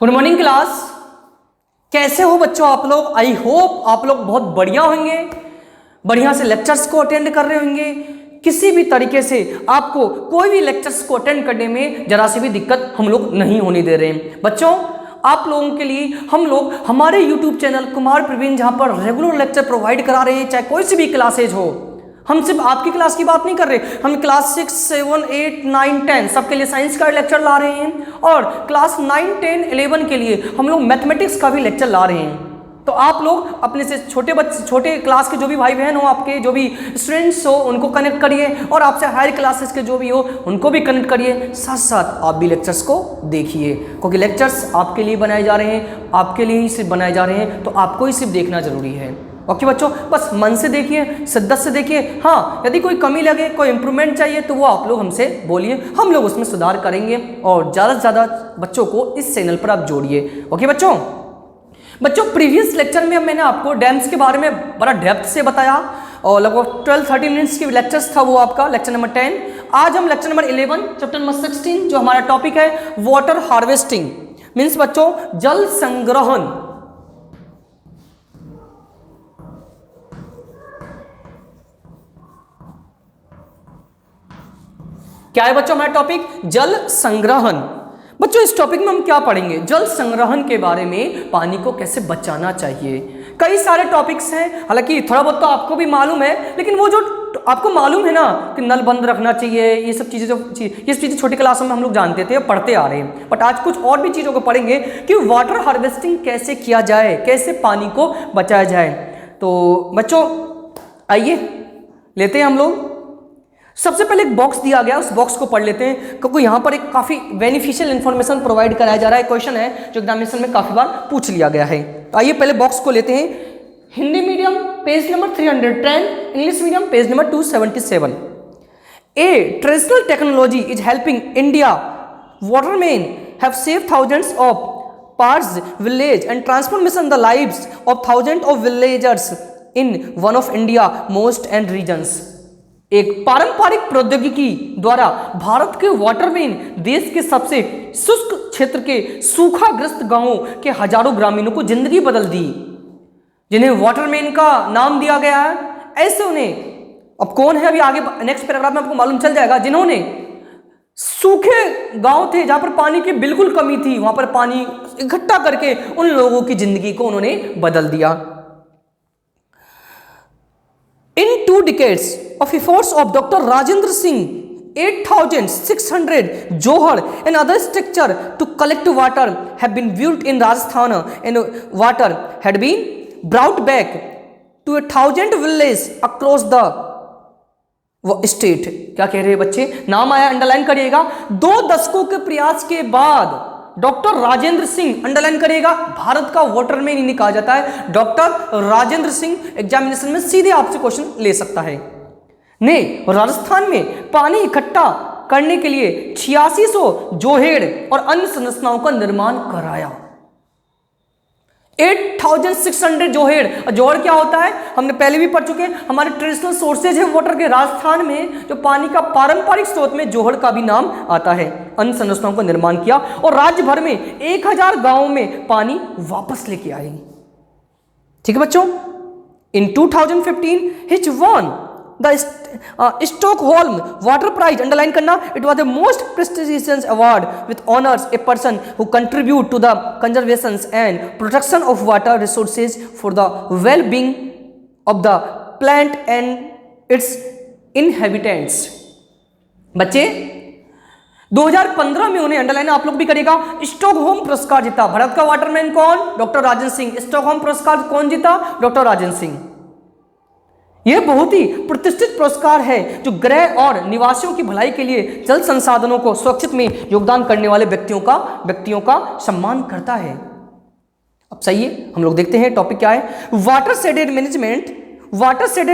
Good morning class. कैसे हो बच्चों आप लोग? आई होप आप लोग बहुत बढ़िया होंगे, बढ़िया से लेक्चर्स को अटेंड कर रहे होंगे। किसी भी तरीके से आपको कोई भी लेक्चर्स को अटेंड करने में जरा सी भी दिक्कत हम लोग नहीं होने दे रहे हैं। बच्चों आप लोगों के लिए हम लोग हमारे यूट्यूब चैनल कुमार प्रवीण जहां पर रेगुलर लेक्चर प्रोवाइड करा रहे हैं, चाहे कोई सी भी क्लासेज हो। हम सिर्फ आपकी क्लास की बात नहीं कर रहे, हम क्लास 6, 7, 8, 9, 10 सबके लिए साइंस का लेक्चर ला रहे हैं और क्लास 9, 10, 11 के लिए हम लोग मैथमेटिक्स का भी लेक्चर ला रहे हैं। तो आप लोग अपने से छोटे बच्चे, छोटे क्लास के जो भी भाई बहन हो, आपके जो भी स्टूडेंट्स हो, उनको कनेक्ट करिए और आपसे हायर क्लासेस के जो भी हो उनको भी कनेक्ट करिए। साथ साथ आप भी लेक्चर्स को देखिए, क्योंकि लेक्चर्स आपके लिए बनाए जा रहे हैं, आपके लिए ही सिर्फ बनाए जा रहे हैं, तो आपको ही सिर्फ देखना जरूरी है। ओके बच्चों, बस मन से देखिए, शिद्दत से देखिए। हाँ, यदि कोई कमी लगे, कोई इंप्रूवमेंट चाहिए तो वो आप लोग हमसे बोलिए, हम लोग उसमें सुधार करेंगे और ज़्यादा से ज़्यादा बच्चों को इस चैनल पर आप जोड़िए। ओके बच्चों प्रीवियस लेक्चर में मैंने आपको डैम्स के बारे में बड़ा डेप्थ से बताया और लगभग 12-13 मिनट्स की लेक्चर्स था वो आपका लेक्चर नंबर 10। आज हम लेक्चर नंबर 11 चैप्टर नंबर 16 जो हमारा टॉपिक है वाटर हार्वेस्टिंग मीन्स बच्चों जल संग्रहण। क्या है बच्चों हमारा टॉपिक? जल संग्रहण। बच्चों इस टॉपिक में हम क्या पढ़ेंगे? जल संग्रहण के बारे में, पानी को कैसे बचाना चाहिए। कई सारे टॉपिक्स हैं, हालांकि थोड़ा बहुत तो आपको भी मालूम है, लेकिन वो जो आपको मालूम है ना कि नल बंद रखना चाहिए, ये सब चीज़ें ये चीज़ें छोटी क्लासों में हम लोग जानते थे, पढ़ते आ रहे हैं। बट आज कुछ और भी चीज़ों को पढ़ेंगे कि वाटर हार्वेस्टिंग कैसे किया जाए, कैसे पानी को बचाया जाए। तो बच्चों आइए लेते हैं हम लोग। सबसे पहले एक बॉक्स दिया गया, उस बॉक्स को पढ़ लेते हैं, क्योंकि यहाँ पर एक काफ़ी बेनिफिशियल इन्फॉर्मेशन प्रोवाइड कराया जा रहा है। क्वेश्चन है जो एग्जामिनेशन में काफ़ी बार पूछ लिया गया है। तो आइए पहले बॉक्स को लेते हैं। Hindi medium page number 310, English medium page number 277। A traditional technology is helping India waterman have saved thousands of parts village and transformation the lives of thousand of villagers in one of India most and regions. एक पारंपरिक प्रौद्योगिकी द्वारा भारत के Waterman देश के सबसे शुष्क क्षेत्र के सूखाग्रस्त गांवों के हजारों ग्रामीणों को जिंदगी बदल दी, जिन्हें वाटरमैन का नाम दिया गया है। ऐसे उन्हें, अब कौन है अभी आगे नेक्स्ट पैराग्राफ में आपको मालूम चल जाएगा, जिन्होंने सूखे गांव थे जहां पर पानी की बिल्कुल कमी थी, वहां पर पानी इकट्ठा करके उन लोगों की जिंदगी को उन्होंने बदल दिया। In 2 decades of efforts of Dr. Rajendra Singh, 8,600 johar and other structure to collect water have been built in Rajasthan, and water had been brought back to 1,000 villages across the state। क्या कह रहे हैं बच्चे? नाम आया, underline करिएगा। 2 दशकों के प्रयास के बाद डॉक्टर राजेंद्र सिंह, अंडरलाइन करिएगा, भारत का वाटरमैन इन्हें कहा जाता है, डॉक्टर राजेंद्र सिंह। एग्जामिनेशन में सीधे आपसे क्वेश्चन ले सकता है। ने राजस्थान में पानी इकट्ठा करने के लिए 8600 जोहेड़ और अन्य संरचनाओं का निर्माण कराया। 8,600 जोहेड़। जोहड़ क्या होता है हमने पहले भी पढ़ चुके हैं, हमारे ट्रेडिशनल सोर्सेज है वाटर के। राजस्थान में जो पानी का पारंपरिक स्रोत में जोहड़ का भी नाम आता है। अन्य संरचनाओं का निर्माण किया और राज्य भर में 1000 गांवों में पानी वापस लेके आए। ठीक है बच्चों। In 2015 he won the Stockholm water prize, underline करना, it was the most prestigious award with honours a person who contribute to the conservation and protection of water resources for the well being of the plant and its inhabitants. बच्चे 2015 में उन्हें, underline आप लोग भी करेगा, Stockholm पुरस्कार जीता। भारत का वाटरमैन कौन? डॉक्टर राजेंद्र सिंह। स्टॉकहोम पुरस्कार कौन जीता? डॉक्टर राजेंद्र सिंह। यह बहुत ही प्रतिष्ठित पुरस्कार है जो ग्रह और निवासियों की भलाई के लिए जल संसाधनों को सुरक्षित में योगदान करने वाले व्यक्तियों का सम्मान करता है। अब सही है, हम लोग देखते हैं टॉपिक क्या है। Watershed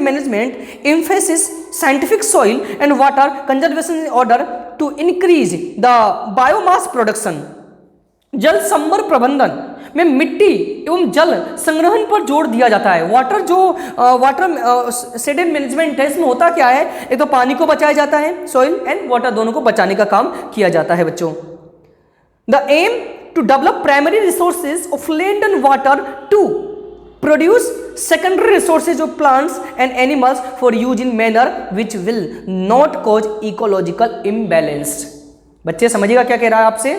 management emphasis scientific soil and water conservation in order to increase the biomass production. जल संभर प्रबंधन में मिट्टी एवं जल संग्रहण पर जोर दिया जाता है। वाटर शेडेड मैनेजमेंट है, इसमें होता क्या है, एक तो पानी को बचाया जाता है, सॉइल एंड वाटर दोनों को बचाने का काम किया जाता है बच्चों। The aim to develop primary resources of land and water to produce secondary resources of plants and animals for use in manner which will not cause ecological imbalance। बच्चे समझिएगा क्या कह रहा है आपसे।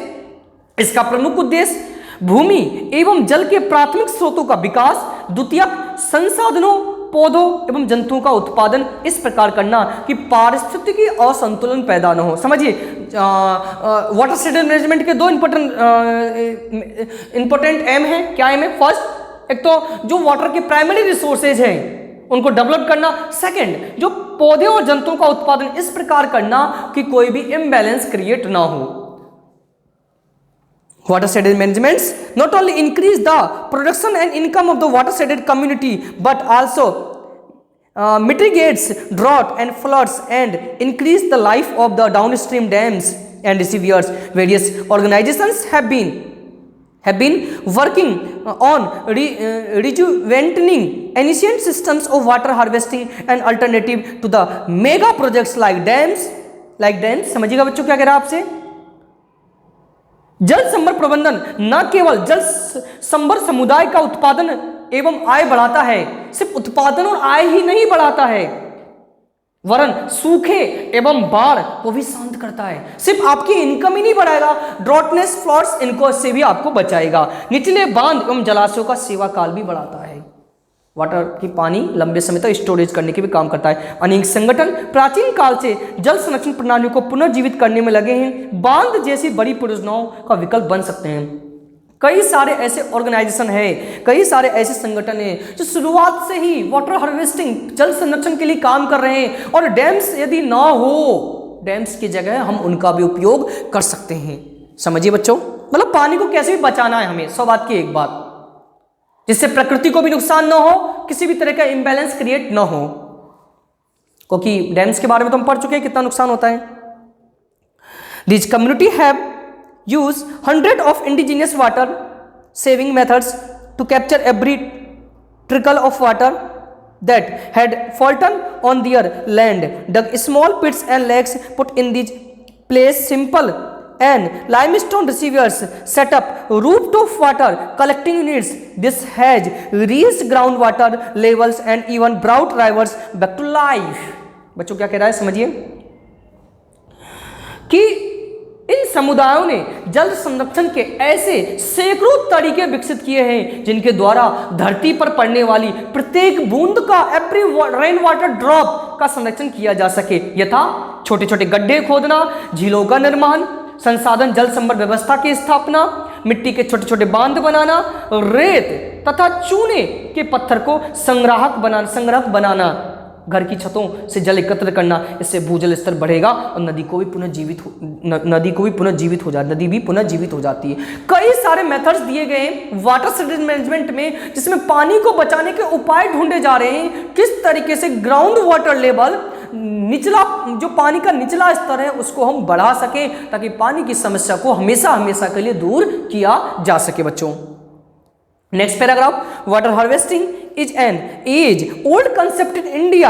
इसका प्रमुख उद्देश्य भूमि एवं जल के प्राथमिक स्रोतों का विकास, द्वितीयक संसाधनों, पौधों एवं जंतुओं का उत्पादन इस प्रकार करना कि पारिस्थितिकी असंतुलन पैदा न हो। समझिए, वाटर शेडर मैनेजमेंट के दो इंपॉर्टेंट एम है। क्या एम है? फर्स्ट, एक तो जो वाटर के प्राइमरी रिसोर्सेज हैं उनको डेवलप करना, सेकंड जो पौधे और जंतुओं का उत्पादन इस प्रकार करना कि कोई भी इम्बैलेंस क्रिएट ना हो। Water shaded managements not only increase the production and income of the water shaded community but also mitigates drought and floods and increase the life of the downstream dams and reservoirs. Various organizations have been working on rejuvenating ancient systems of water harvesting and alternative to the mega projects like dams. समझिएगा बच्चों क्या कह रहा है आपसे। जल संभर प्रबंधन न केवल जल संभर समुदाय का उत्पादन एवं आय बढ़ाता है, सिर्फ उत्पादन और आय ही नहीं बढ़ाता है, वरन सूखे एवं बाढ़ को भी शांत करता है। सिर्फ आपकी इनकम ही नहीं बढ़ाएगा, ड्रॉटनेस, फ्लड्स, इनको से भी आपको बचाएगा। निचले बांध एवं जलाशयों का सेवा काल भी बढ़ाता है। वाटर की पानी लंबे समय तक स्टोरेज करने के भी काम करता है। अनेक संगठन प्राचीन काल से जल संरक्षण प्रणालियों को पुनर्जीवित करने में लगे हैं। बांध जैसी बड़ी परियोजनाओं का विकल्प बन सकते हैं। कई सारे ऐसे ऑर्गेनाइजेशन है, कई सारे ऐसे संगठन हैं जो शुरुआत से ही वाटर हार्वेस्टिंग, जल संरक्षण के लिए काम कर रहे हैं। और डैम्स यदि ना हो, डैम्स की जगह हम उनका भी उपयोग कर सकते हैं। समझिए बच्चों, मतलब पानी को कैसे भी बचाना है हमें। 100 बात की एक बात, जिससे प्रकृति को भी नुकसान ना हो, किसी भी तरह का इम्बैलेंस क्रिएट ना हो। क्योंकि डैम्स के बारे में तो हम पढ़ चुके हैं कितना नुकसान होता है। This community have use hundred of indigenous water saving methods to capture every trickle of water that had fallen on their land, dug small pits and lakes, put in these place simple and limestone receivers, set up rooftop water collecting units. This has raised groundwater levels and even brought rivers back to life। बच्चों क्या कह रहा है समझिए कि इन समुदायों ने जल संरक्षण के ऐसे सैकड़ों तरीके विकसित किए हैं जिनके द्वारा धरती पर पड़ने वाली प्रत्येक बूंद का, एवरी रेन वाटर ड्रॉप का संरक्षण किया जा सके। यथा छोटे छोटे गड्ढे खोदना, झीलों का निर्माण, संसाधन जल संभर व्यवस्था की स्थापना, मिट्टी के छोटे छोटे बांध बनाना, रेत तथा चूने के पत्थर को संग्राहक बनाना, घर की छतों से जल एकत्र करना। इससे भूजल स्तर बढ़ेगा और नदी भी पुनर्जीवित हो जाती है। कई सारे मेथड्स दिए गए हैं वाटर शेडेड मैनेजमेंट में, जिसमें पानी को बचाने के उपाय ढूंढे जा रहे हैं। किस तरीके से ग्राउंड वाटर लेवल, निचला जो पानी का निचला स्तर है उसको हम बढ़ा सकें, ताकि पानी की समस्या को हमेशा के लिए दूर किया जा सके। बच्चों next paragraph, water harvesting is an age old concept in India.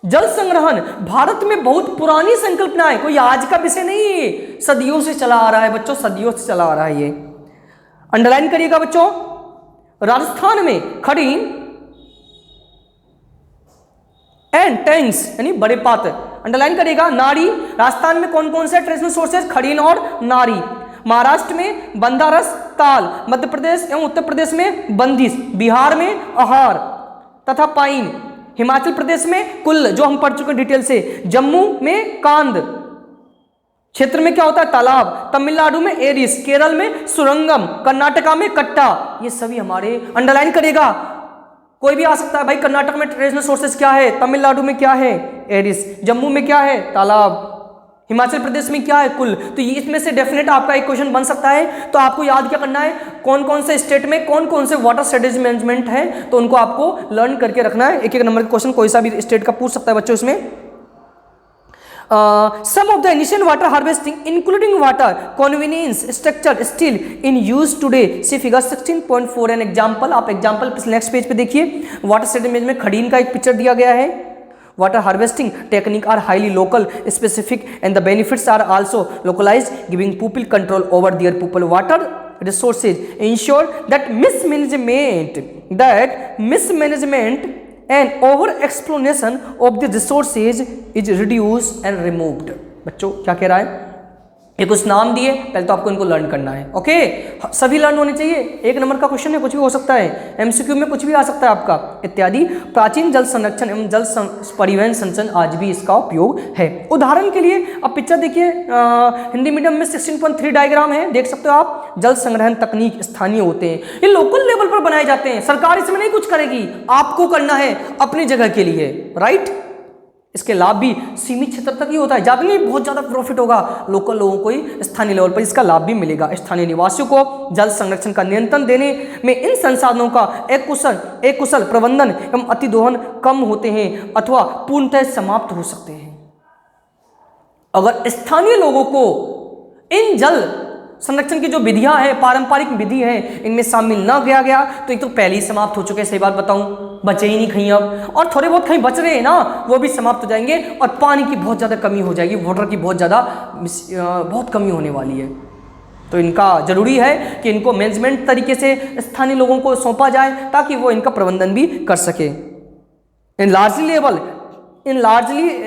जल संग्रहण भारत में बहुत पुरानी संकल्पना है, कोई आज का विषय नहीं है, सदियों से चला आ रहा है बच्चों, सदियों से चला आ रहा है। ये अंडरलाइन करिएगा बच्चों। राजस्थान में खड़ीन एंड टैंक्स यानी बड़े पात्र, अंडरलाइन करिएगा। नारी, राजस्थान में कौन कौन से ट्रेडिशनल सोर्सेज, खड़ीन और नारी। महाराष्ट्र में बंदारस, ताल, मध्य प्रदेश एवं उत्तर प्रदेश में बंदिश, बिहार में अहार तथा पाइन, हिमाचल प्रदेश में कुल, जो हम पढ़ चुके डिटेल से, जम्मू में कांद क्षेत्र में क्या होता है, तालाब, तमिलनाडु में एरिस, केरल में सुरंगम, कर्नाटका में कट्टा। ये सभी हमारे, अंडरलाइन करिएगा, कोई भी आ सकता है भाई। कर्नाटक में ट्रेडिशनल सोर्सेज क्या है, तमिलनाडु में क्या है, एरिस, जम्मू में क्या है, तालाब, हिमाचल प्रदेश में क्या है, कुल। तो ये इसमें से डेफिनेट आपका एक क्वेश्चन बन सकता है। तो आपको याद क्या करना है, कौन कौन से स्टेट में कौन कौन से वाटर शेडेज मैनेजमेंट है, तो उनको आपको लर्न करके रखना है। एक नंबर का क्वेश्चन कोई सा भी स्टेट का पूछ सकता है बच्चों इसमें। Some of the initial water harvesting, including water convenience structure, still in use today. See figure 16.4 an example. आप एग्जाम्पल नेक्स्ट पेज पे देखिए। वाटर शेडेज मैनेजमेंट में खड़ीन का एक पिक्चर दिया गया है। water harvesting technique are highly local specific and the benefits are also localized, giving people control over their people water resources, ensure that mismanagement and over exploitation of the resources is reduced and removed। बच्चों क्या कह रहा है, ये कुछ नाम दिए, पहले तो आपको इनको लर्न करना है। ओके, सभी लर्न होने चाहिए। 1 नंबर का क्वेश्चन है, कुछ भी हो सकता है, एमसीक्यू में कुछ भी आ सकता है आपका इत्यादि। प्राचीन जल संरक्षण एवं जल परिवहन संचयन आज भी इसका उपयोग है। उदाहरण के लिए अब पिक्चर देखिए, हिंदी मीडियम में 16.3 डायग्राम है, देख सकते हो आप। जल संग्रहण तकनीक स्थानीय होते हैं, ये लोकल लेवल पर बनाए जाते हैं, सरकार इसमें नहीं कुछ करेगी, आपको करना है अपनी जगह के लिए, राइट। इसके लाभ भी सीमित क्षेत्र तक ही होता है, ज़्यादा नहीं, बहुत ज़्यादा प्रॉफिट होगा लोकल लोगों को ही, स्थानीय लेवल पर इसका लाभ भी मिलेगा। स्थानीय निवासियों को जल संरक्षण का नियंत्रण देने में इन संसाधनों का एक कुशल प्रबंधन एवं अतिदोहन कम होते हैं अथवा पूर्णतः समाप्त हो सकते हैं। अगर स्थानीय लोगों को इन जल संरक्षण की जो विधियां हैं, पारंपरिक विधि है, इनमें शामिल न किया गया तो एक तो पहले ही समाप्त हो चुके, सही बात बताऊं, बचे ही नहीं कहीं अब, और थोड़े बहुत कहीं बच रहे हैं ना, वो भी समाप्त हो जाएंगे और पानी की बहुत ज़्यादा कमी हो जाएगी, वाटर की बहुत कमी होने वाली है। तो इनका जरूरी है कि इनको मैनेजमेंट तरीके से स्थानीय लोगों को सौंपा जाए ताकि वो इनका प्रबंधन भी कर सके। In largely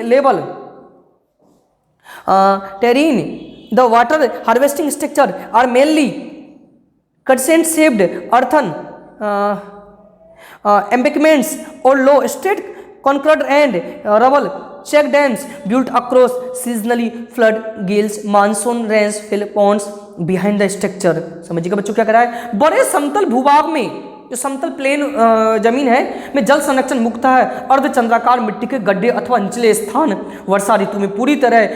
level terrain the water harvesting structure are mainly crescent shaped earthen embankments or low straight concrete and rubble check dams built across seasonally flood gills monsoon rains fill ponds behind the structure। समझिएगा बच्चों क्या कर रहा है, बड़े समतल भूभाग में, जो समतल प्लेन जमीन है में जल संरक्षण मुक्त है, अर्धचंद्राकार मिट्टी के गड्ढे अथवा निचले स्थान, वर्षा ऋतु में पूरी तरह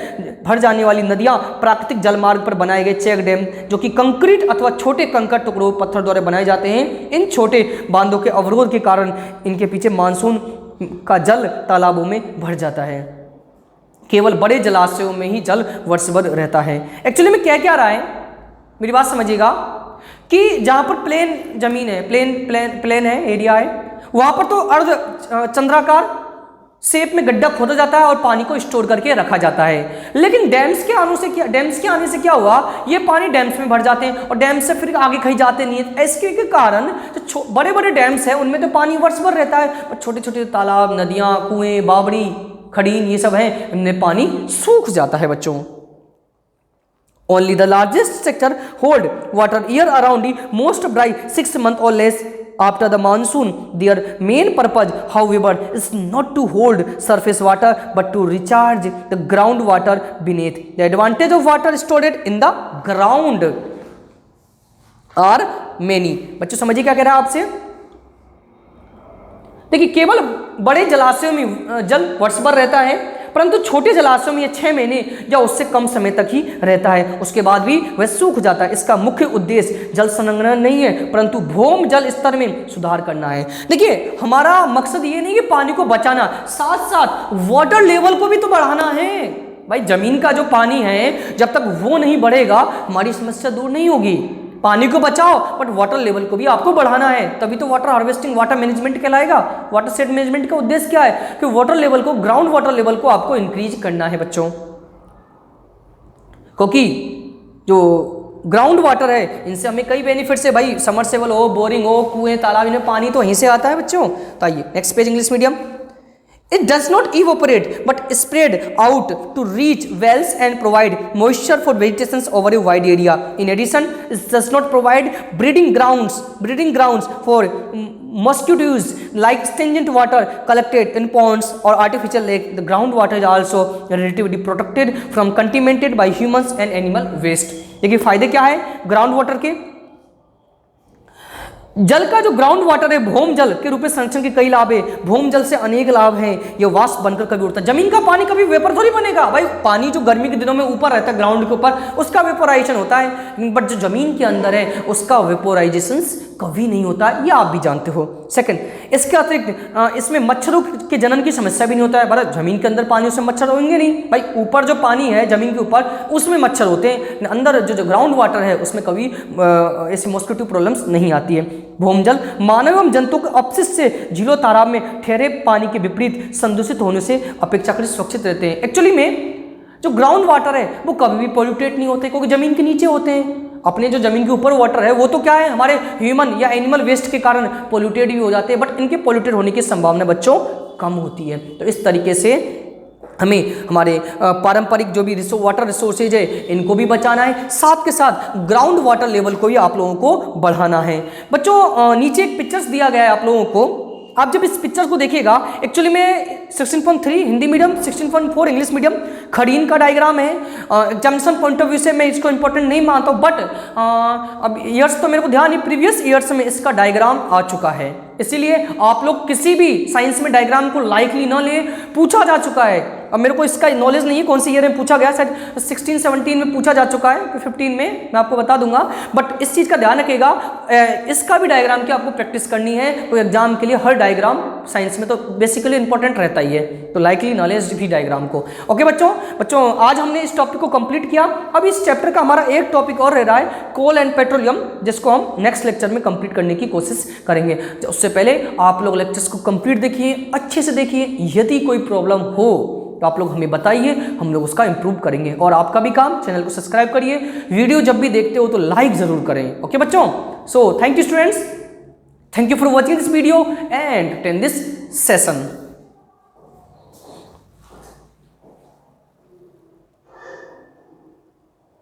भर जाने वाली नदियां, प्राकृतिक जलमार्ग पर बनाए गए चेक डैम जो कि कंक्रीट अथवा छोटे कंकड़ टुकड़ों पत्थर द्वारा बनाए जाते हैं। इन छोटे बांधों के अवरोध के कारण इनके पीछे मानसून का जल तालाबों में भर जाता है। केवल बड़े जलाशयों में ही जल वर्षभर रहता है। एक्चुअली में क्या रहा है, मेरी बात समझिएगा कि जहाँ पर प्लेन जमीन है, प्लेन है, एरिया है, वहाँ पर तो अर्ध चंद्राकार शेप में गड्ढा खोदा जाता है और पानी को स्टोर करके रखा जाता है। लेकिन डैम्स के आने से क्या हुआ, ये पानी डैम्स में भर जाते हैं और डैम से फिर आगे कहीं जाते नहीं है। इसके कारण जो बड़े बड़े डैम्स हैं उनमें तो पानी वर्ष भर रहता है, और छोटे छोटे तालाब, नदियाँ, कुएँ, बावड़ी, खड़ीन, ये सब हैं, इनमें पानी सूख जाता है बच्चों। Only the largest sector hold water year around, most dry 6 months or less after the monsoon. Their main purpose, however, is not to hold surface water but to recharge the groundwater beneath. The advantage of water stored in the ground are many। बच्चों समझिए क्या कह रहा है आपसे, देखिए केवल बड़े जलाशयों में जल वर्ष भर रहता है, परंतु छोटे जलाशयों में ये 6 महीने या उससे कम समय तक ही रहता है, उसके बाद भी वह सूख जाता है। इसका मुख्य उद्देश्य जल संग्रहण नहीं है परंतु भूमि जल स्तर में सुधार करना है। देखिए हमारा मकसद ये नहीं कि पानी को बचाना, साथ साथ वाटर लेवल को भी तो बढ़ाना है। भाई जमीन का जो पानी है जब तक वो नहीं बढ़ेगा हमारी समस्या दूर नहीं होगी। पानी को बचाओ बट वाटर लेवल को भी आपको बढ़ाना है, तभी तो वाटर हार्वेस्टिंग, वाटर मैनेजमेंट कहलाएगा। वाटर सेट मैनेजमेंट का उद्देश्य क्या है कि वाटर लेवल को, ग्राउंड वाटर लेवल को आपको इंक्रीज करना है बच्चों, क्योंकि जो ग्राउंड वाटर है इनसे हमें कई बेनिफिट्स है भाई, समरसेबल हो, बोरिंग हो, कुएं, तालाब, इनमें पानी तो वहीं से आता है बच्चों। तो आइए next page, English medium. It does not evaporate but spread out to reach wells and provide moisture for vegetations over a wide area. In addition, it does not provide breeding grounds for mosquitoes like stagnant water collected in ponds or artificial lake. The groundwater is also relatively protected from contaminated by humans and animal waste. देखिए फायदे क्या है ground water के। जल का जो ground water है भूमि जल के रूप में संरक्षण के कई लाभ है। भूमि जल से अनेक लाभ हैं, ये वाष्प बनकर कभी उड़ता है। जमीन का पानी कभी वेपर थोड़ी बनेगा भाई, पानी जो गर्मी के दिनों में ऊपर रहता है ग्राउंड के ऊपर उसका वेपोराइजेशन होता है, बट जो जमीन के अंदर है उसका वेपोराइजेशन कभी नहीं होता, ये आप भी जानते हो। सेकंड, इसके अतिरिक्त इसमें मच्छरों के जनन की समस्या भी नहीं होता है। बड़ा जमीन के अंदर पानी, उसमें मच्छर होंगे नहीं भाई। ऊपर जो पानी है जमीन के ऊपर, उसमें मच्छर होते हैं। अंदर जो ग्राउंड वाटर है उसमें कभी ऐसी मॉस्किटो प्रॉब्लम्स नहीं आती है। भूमजल मानव एवं जंतुओं के अपशिष्ट से झीलों तालाब में ठहरे पानी के विपरीत संदूषित होने से अपेक्षाकृत सुरक्षित रहते हैं। एक्चुअली में जो ग्राउंड वाटर है वो कभी भी पोल्यूटेड नहीं होते, क्योंकि जमीन के नीचे होते हैं। अपने जो जमीन के ऊपर वाटर है वो तो क्या है, हमारे ह्यूमन या एनिमल वेस्ट के कारण पोल्यूटेड भी हो जाते हैं, बट इनके पोल्यूटेड होने की संभावना बच्चों कम होती है। तो इस तरीके से हमें हमारे पारंपरिक जो भी वाटर रिसोर्सेज है इनको भी बचाना है, साथ के साथ ग्राउंड वाटर लेवल को भी आप लोगों को बढ़ाना है। बच्चों नीचे एक पिक्चर्स दिया गया है आप लोगों को। आप जब इस पिक्चर को देखिएगा, एक्चुअली में 16.3 हिंदी मीडियम, 16.4 इंग्लिश मीडियम खड़ीन का डायग्राम है। एग्जामिनेशन पॉइंट ऑफ व्यू से मैं इसको इंपॉर्टेंट नहीं मानता हूँ, बट अब ईयर्स तो मेरे को ध्यान नहीं, प्रीवियस ईयर्स में इसका डायग्राम आ चुका है। इसीलिए आप लोग किसी भी साइंस में डायग्राम को लाइकली न ले, पूछा जा चुका है। अब मेरे को इसका नॉलेज नहीं है कौन सी ईयर में पूछा गया, शायद 16-17 में पूछा जा चुका है, 15 में मैं आपको बता दूंगा। बट इस चीज़ का ध्यान रखिएगा, इसका भी डायग्राम की आपको प्रैक्टिस करनी है। तो एग्जाम के लिए हर डायग्राम साइंस में तो बेसिकली इंपॉर्टेंट रहता ही है, तो लाइकली नॉलेज भी डायग्राम को। ओके बच्चों आज हमने इस टॉपिक को कंप्लीट किया। अब इस चैप्टर का हमारा एक टॉपिक और रह रहा है, कोल एंड पेट्रोलियम, जिसको हम नेक्स्ट लेक्चर में कंप्लीट करने की कोशिश करेंगे। उससे पहले आप लोग लेक्चर्स को कंप्लीट देखिए, अच्छे से देखिए। यदि कोई प्रॉब्लम हो तो आप लोग हमें बताइए, हम लोग उसका इंप्रूव करेंगे। और आपका भी काम, चैनल को सब्सक्राइब करिए, वीडियो जब भी देखते हो तो लाइक जरूर करें। ओके बच्चों, so thank you students, thank you for watching this video and attend this session.